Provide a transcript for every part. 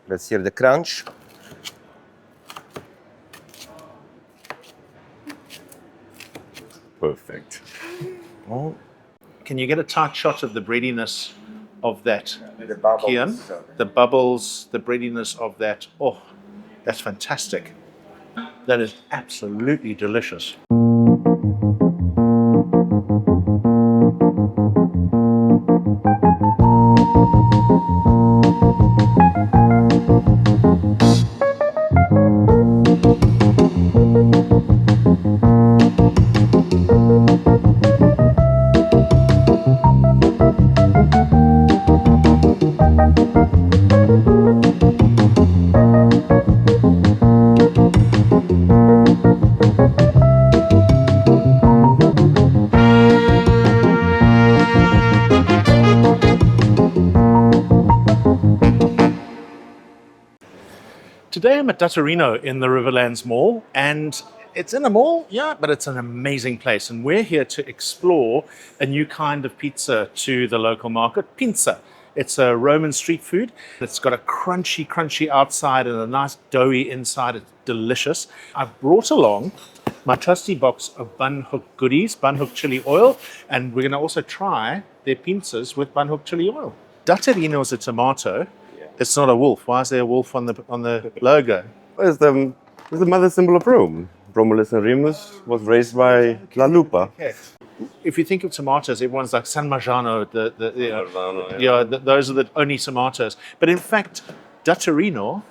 Let's hear the crunch. Perfect. Oh. Can you get a tight shot of the breadiness of that, Kian? The bubbles, the breadiness of that. Oh, that's fantastic. That is absolutely delicious. Today I'm at Datterino in the Riverlands Mall, and it's in a mall, yeah, but it's an amazing place. And we're here to explore a new kind of pizza to the local market, pinsa. It's a Roman street food. It's got a crunchy outside and a nice doughy inside. It's delicious. I've brought along my trusty box of Banhoek goodies, Banhoek Chilli Oil, and we're going to also try their pinsas with Banhoek Chilli Oil. Datterino is a tomato. It's not a wolf. Why is there a wolf on the logo? It's the mother symbol of Rome. Romulus and Remus was raised by La Lupa. Okay. If you think of tomatoes, everyone's like San Marzano. Those are the only tomatoes. But in fact, Datterino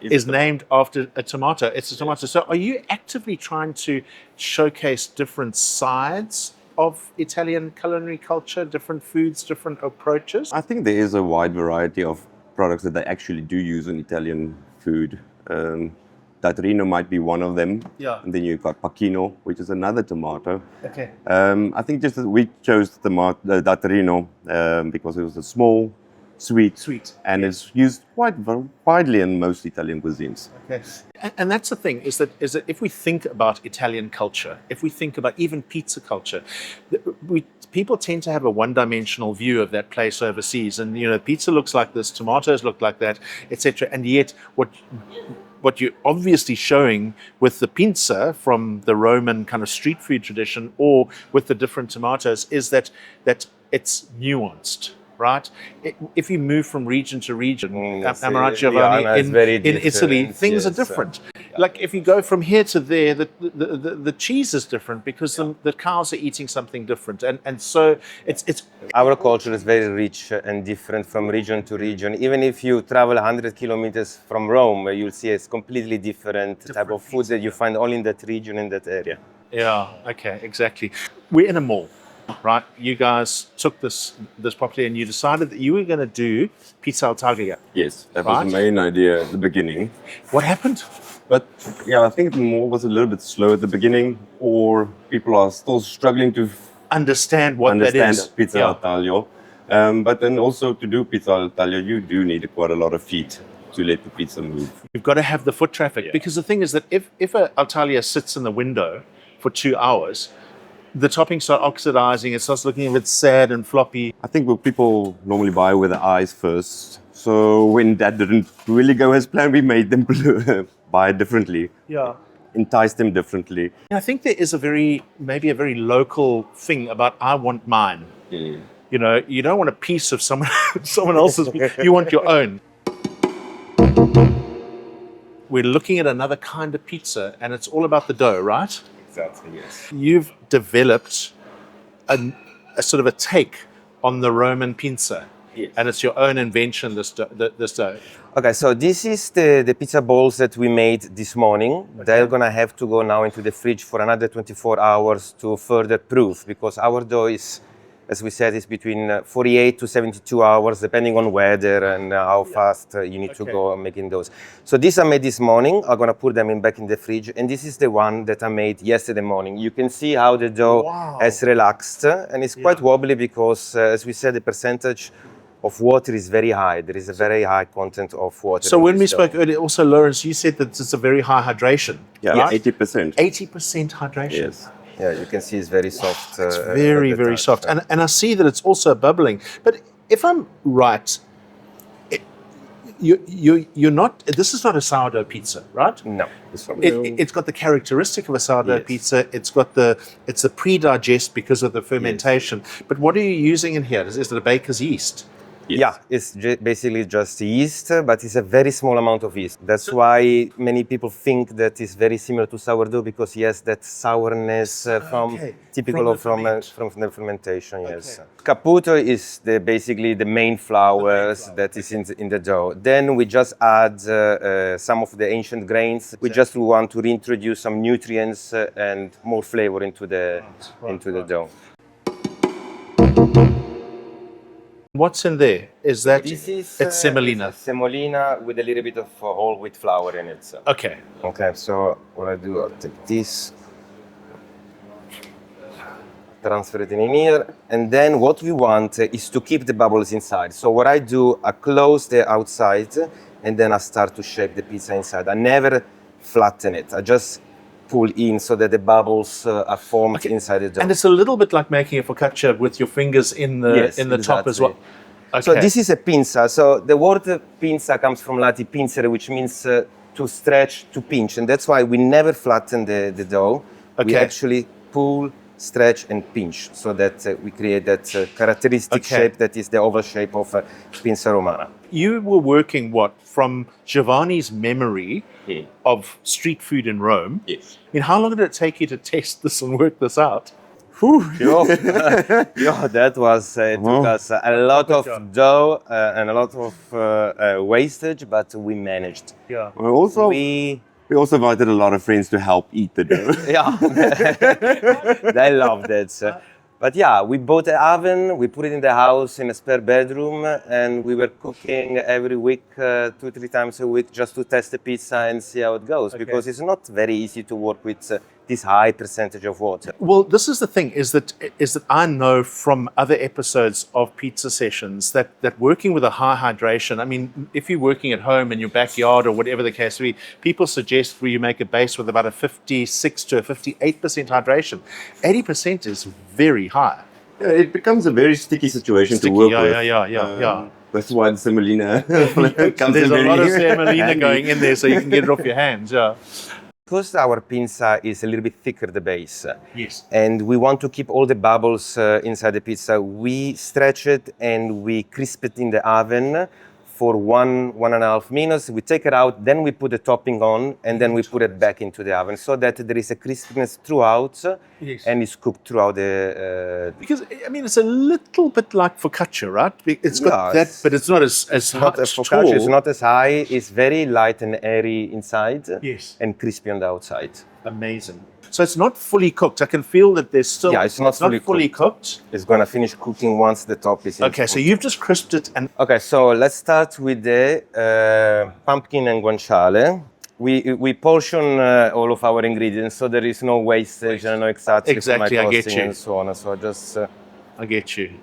is named after a tomato. It's a tomato. So are you actively trying to showcase different sides of Italian culinary culture, different foods, different approaches? I think there is a wide variety of products that they actually do use in Italian food. Datterino might be one of them. Yeah. And then you've got Pacchino, which is another tomato. Okay. I think just that we chose the Datterino because it was a small, sweet, and it's used quite widely in most Italian cuisines. Okay. And that's the thing, is that if we think about Italian culture, if we think about even pizza culture, people tend to have a one-dimensional view of that place overseas. And, pizza looks like this, tomatoes look like that, etc. And yet what you're obviously showing with the pinsa from the Roman kind of street food tradition, or with the different tomatoes, is that it's nuanced. Right? If you move from region to region, am I right, Giovanni? In Italy, things are different. Like if you go from here to there, the cheese is different because the cows are eating something different, and so it's. Our culture is very rich and different from region to region. Even if you travel 100 kilometers from Rome, you'll see it's completely different type of food that you find only in that region, in that area. Yeah. Okay. Exactly. We're in a mall. Right, you guys took this property and you decided that you were going to do pizza al taglio. Yes, that was the main idea at the beginning. What happened? But yeah, I think the mall was a little bit slow at the beginning, or people are still struggling to understand that is. Pizza al taglio. But then also to do pizza al taglio, you do need quite a lot of feet to let the pizza move. You've got to have the foot traffic, because the thing is that if a al taglio sits in the window for 2 hours, the toppings start oxidizing, it starts looking a bit sad and floppy. I think what people normally buy with their eyes first. So when that didn't really go as planned, we made them buy differently. Yeah. Entice them differently. I think there is maybe a very local thing about I want mine. Mm. You don't want a piece of someone else's, you want your own. We're looking at another kind of pizza, and it's all about the dough, right? Exactly, yes. You've developed a sort of a take on the Roman pinsa. Yes. And it's your own invention, this dough. Okay, so this is the pizza balls that we made this morning. Okay. They're gonna have to go now into the fridge for another 24 hours to further proof, because our dough is, as we said, is between 48 to 72 hours, depending on weather and how fast you need to go making those. So these I made this morning. I'm gonna put them back in the fridge. And this is the one that I made yesterday morning. You can see how the dough has relaxed, and it's quite wobbly because, as we said, the percentage of water is very high. There is a very high content of water. So when we spoke earlier, also, Lourens, you said that it's a very high hydration. Yeah, right? 80%. 80% hydration. Yes. Yeah, you can see it's very soft. It's very, very soft. And I see that it's also bubbling. But if I'm right, you're not. This is not a sourdough pizza, right? No, this one. It's got the characteristic of a sourdough Yes. pizza. It's a pre-digest because of the fermentation. But what are you using in here? Is it a baker's yeast? Yeah, it's basically just yeast, but it's a very small amount of yeast. That's why many people think that it's very similar to sourdough because yes, that sourness typical from the fermentation. Yes, Caputo is basically the main flours that is in the dough. Then we just add some of the ancient grains. We just want to reintroduce some nutrients and more flavor into the dough. What's in there? Is that This is it's semolina? Semolina with a little bit of whole wheat flour in it. So. Okay. Okay, so what I do, I'll take this, transfer it in here, and then what we want is to keep the bubbles inside. So what I do, I close the outside, and then I start to shape the pizza inside. I never flatten it. I just pull in so that the bubbles are formed inside the dough. And it's a little bit like making a focaccia with your fingers in the top as well. Okay. So this is a pinsa. So the word pinsa comes from Latin pincere, which means to stretch, to pinch. And that's why we never flatten the dough. We actually pull, stretch, and pinch so that we create that characteristic shape that is the oval shape of pinsa romana. You were working from Giovanni's memory of street food in Rome. Yes. I mean, how long did it take you to test this and work this out? That was took us a lot of dough and a lot of wastage, but we managed. Yeah. We also invited a lot of friends to help eat the dough. Yeah, they loved it. But yeah, we bought an oven, we put it in the house in a spare bedroom, and we were cooking every week, 2-3 times a week, just to test the pizza and see how it goes. Because it's not very easy to work with this high percentage of water. Well, this is the thing, is that I know from other episodes of pizza sessions that working with a high hydration, I mean, if you're working at home in your backyard or whatever the case may be, people suggest where you make a base with about a 56 to a 58% hydration. 80% is very high. Yeah, it becomes a very sticky situation to work with. Yeah. That's why the semolina comes There's in a very lot of semolina handy. going in there so you can get it off your hands, yeah. Because our pinza is a little bit thicker, the base, Yes. and we want to keep all the bubbles inside the pizza, we stretch it and we crisp it in the oven for 1.5 minutes. We take it out, then we put the topping on, and then we put it back into the oven so that there is a crispness throughout and it's cooked throughout the... Because, I mean, it's a little bit like focaccia, right? It's got that, but it's not as not hot, as focaccia, it's not as high, it's very light and airy inside and crispy on the outside. Amazing. So it's not fully cooked. I can feel that there's still... Yeah, it's not fully cooked. It's going to finish cooking once the top is in. Okay, so you've just crisped it and... Okay, so let's start with the pumpkin and guanciale. We portion all of our ingredients, so there is no wastage and no exactly I get you. and so on. So just... I get you.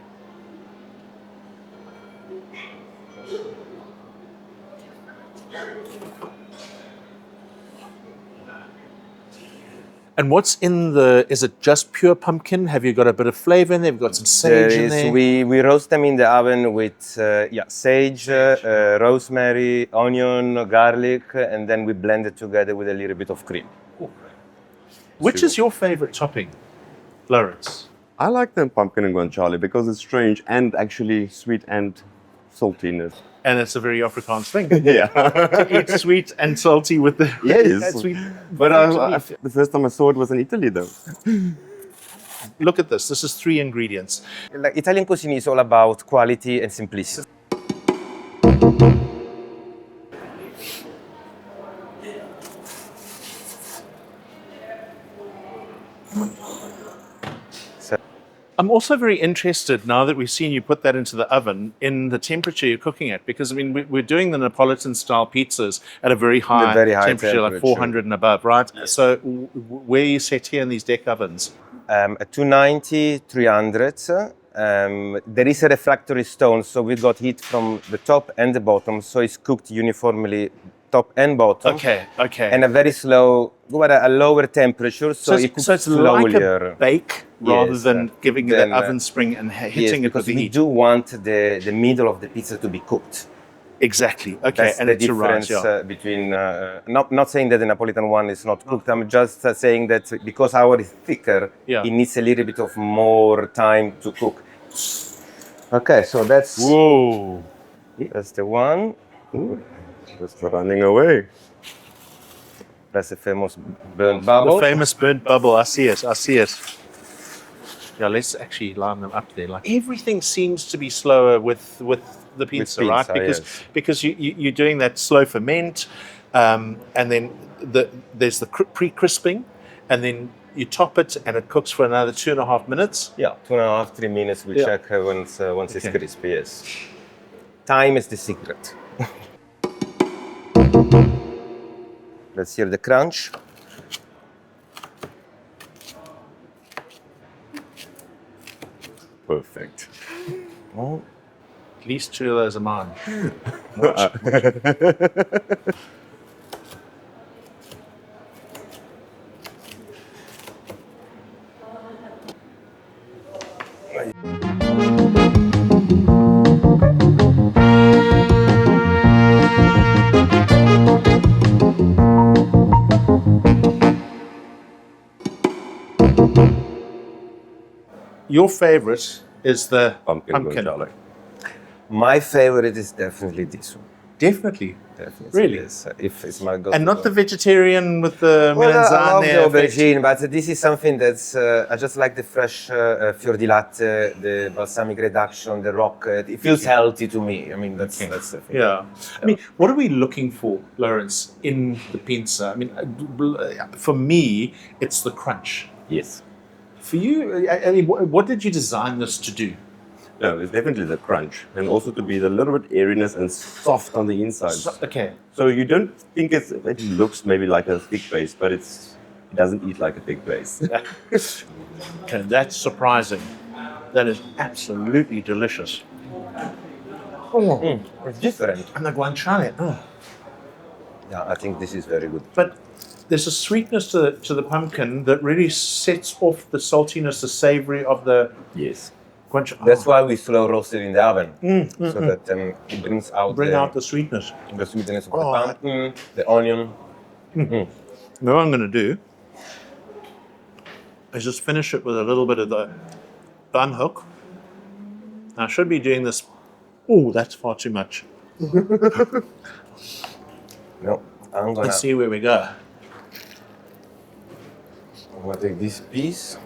And what's in is it just pure pumpkin? Have you got a bit of flavor in there? Have you got some sage in there? We roast them in the oven with sage, rosemary, onion, garlic, and then we blend it together with a little bit of cream. Which is your favorite topping, Lourens? I like the pumpkin and guanciale because it's strange and actually sweet and saltiness. And it's a very Afrikaans thing. Yeah. To eat sweet and salty with the Yes. sweet. But the first time I saw it was in Italy though. Look at this. This is 3 ingredients. Like Italian cuisine is all about quality and simplicity. I'm also very interested, now that we've seen you put that into the oven, in the temperature you're cooking at. Because, I mean, we're doing the Neapolitan-style pizzas at a very high, temperature, like 400 and above, right? Yes. So where are you set here in these deck ovens? At 290, 300. There is a refractory stone, so we've got heat from the top and the bottom, so it's cooked uniformly top and bottom. Okay. And a very slow, a lower temperature, so it cooks it's slowly. like a bake rather than giving it an oven spring and hitting it with because the we heat. do want the middle of the pizza to be cooked. Exactly. Okay, That's and the it's a rice. difference Yeah. between. Not saying that the Napolitan one is not cooked. I'm just saying that because our is thicker, Yeah. it needs a little bit of more time to cook. Okay, so Whoa. that's the one. Just running away. That's the famous burnt bubble. The famous burnt bubble. I see it. I see it. Yeah, let's actually line them up there. Like everything seems to be slower with the pinsa, right? pinsa, Because yes. because you're doing that slow ferment, and then there's the pre-crisping, and then you top it and it cooks for another 2.5 minutes. Yeah, 2.5, 3 minutes. We Yeah. check once it's Okay. crispy. Yes. Time is the secret. Let's hear the crunch. Perfect. Oh, At least 2 of those are mine. Your favorite is the Pumpkin guanciale. my favorite is definitely this one. Definitely. Definitely. Really? Yes, if it's my go-to. And not the vegetarian with the Well, I love melanzane. the effect. aubergine, but this is something that's I just like the fresh fior di latte, the balsamic reduction, the rocket. It feels healthy to me. I mean, that's the thing. Yeah. I mean, what are we looking for, Lourens, in the pinsa? I mean, for me, it's the crunch. Yes. For you, I mean, what did you design this to do? No, it's definitely the crunch, and also to be a little bit airiness and soft on the inside. Okay. So you don't think it looks maybe like a thick base, but it doesn't eat like a thick base. Okay, that's surprising. That is absolutely delicious. It's different. And the guanciale. Oh. Yeah, I think this is very good. But there's a sweetness to the pumpkin that really sets off the saltiness, the savory of the Yes. guanciale. That's why we slow roast it in the oven, so that it brings out Bring the, out the sweetness. the sweetness of Oh, the pumpkin, the onion. Now what I'm going to do is just finish it with a little bit of the Banhoek. I should be doing this. Oh, that's far too much. No, I'm gonna, Let's see where we go. take this piece.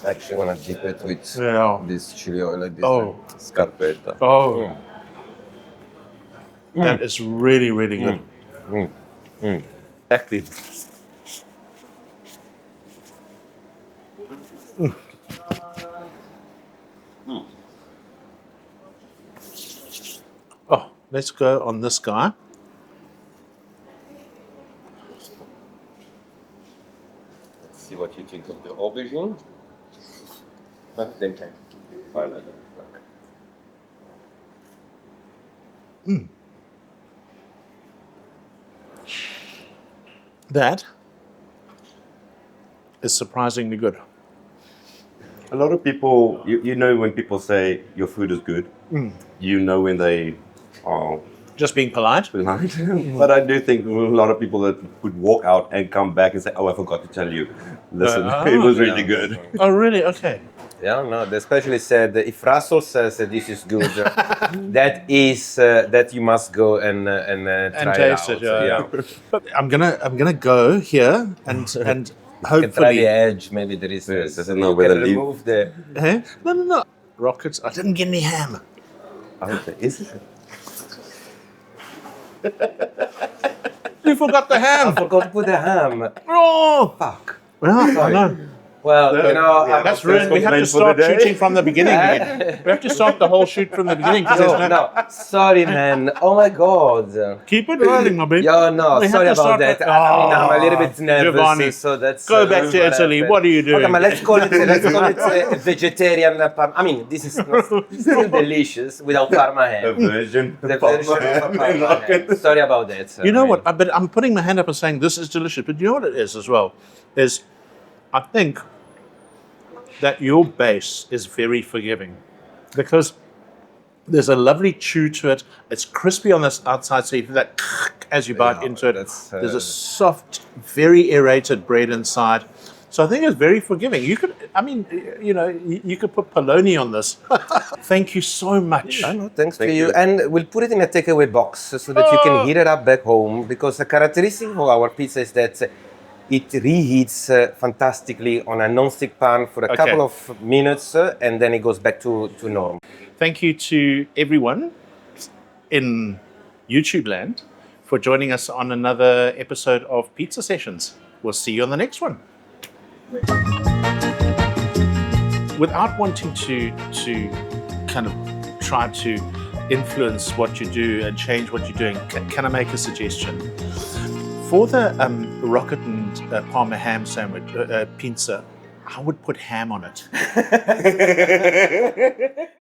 Actually, I'm gonna dip it with Yeah. this chili oil like this. Oh, Scarpetta. oh. That is really, really good. Exactly. Oh, let's go on this guy. Let's see what you think of the aubergine. Then can finally. That is surprisingly good. A lot of people, you know, when people say your food is good, you know when they are Just being polite. polite. But I do think a lot of people that would walk out and come back and say, "Oh, I forgot to tell you. Listen, it was really good." Oh, really? Okay. Yeah, no, they especially said that if Russell says that this is good, that is that you must go and try taste it it. out. Yeah. But I'm gonna go here and You can try hopefully. the edge. Maybe there is. Yes, this. doesn't know You where can the leaf- remove the. Hey? No. Rockets. I didn't get any ham. Okay, is it? You forgot the I ham. forgot to put the ham. Oh, Fuck. well, I Sorry. know. Well, you know, Yeah, That's First really. We have to complaint for the start day. shooting from the beginning. Again. We have to start the whole shoot from the beginning. 'Cause no, there's no, sorry, man. Oh my god. Keep it rolling, my baby. Yo, no, We have sorry to about start that. with- I mean, I'm a little bit Oh, nervous, Giovanni, so that's. Go back to Italy. What are you doing? Okay, but let's call it a vegetarian. I mean, this is still delicious without Parma A ham. version. The version of a Parma ham. Sorry about that. Sir. You know I mean, what? But I'm putting my hand up and saying this is delicious. But you know what it is as well? Is I think that your base is very forgiving because There's a lovely chew to it. It's crispy on this outside, so you feel that as you bite into it. There's a soft, very aerated bread inside. So I think it's very forgiving. You could, I mean, you know, you could put polony on this. Thank you so much. No, thanks to you. And we'll put it in a takeaway box so that you can heat it up back home, because the characteristic of our pizza is that it reheats fantastically on a non-stick pan for a couple of minutes, and then it goes back to normal. Thank you to everyone in YouTube land for joining us on another episode of Pizza Sessions. We'll see you on the next one. Without wanting to kind of try to influence what you do and change what you're doing, can I make a suggestion? For the rocket and Parma ham sandwich, pinsa, I would put ham on it.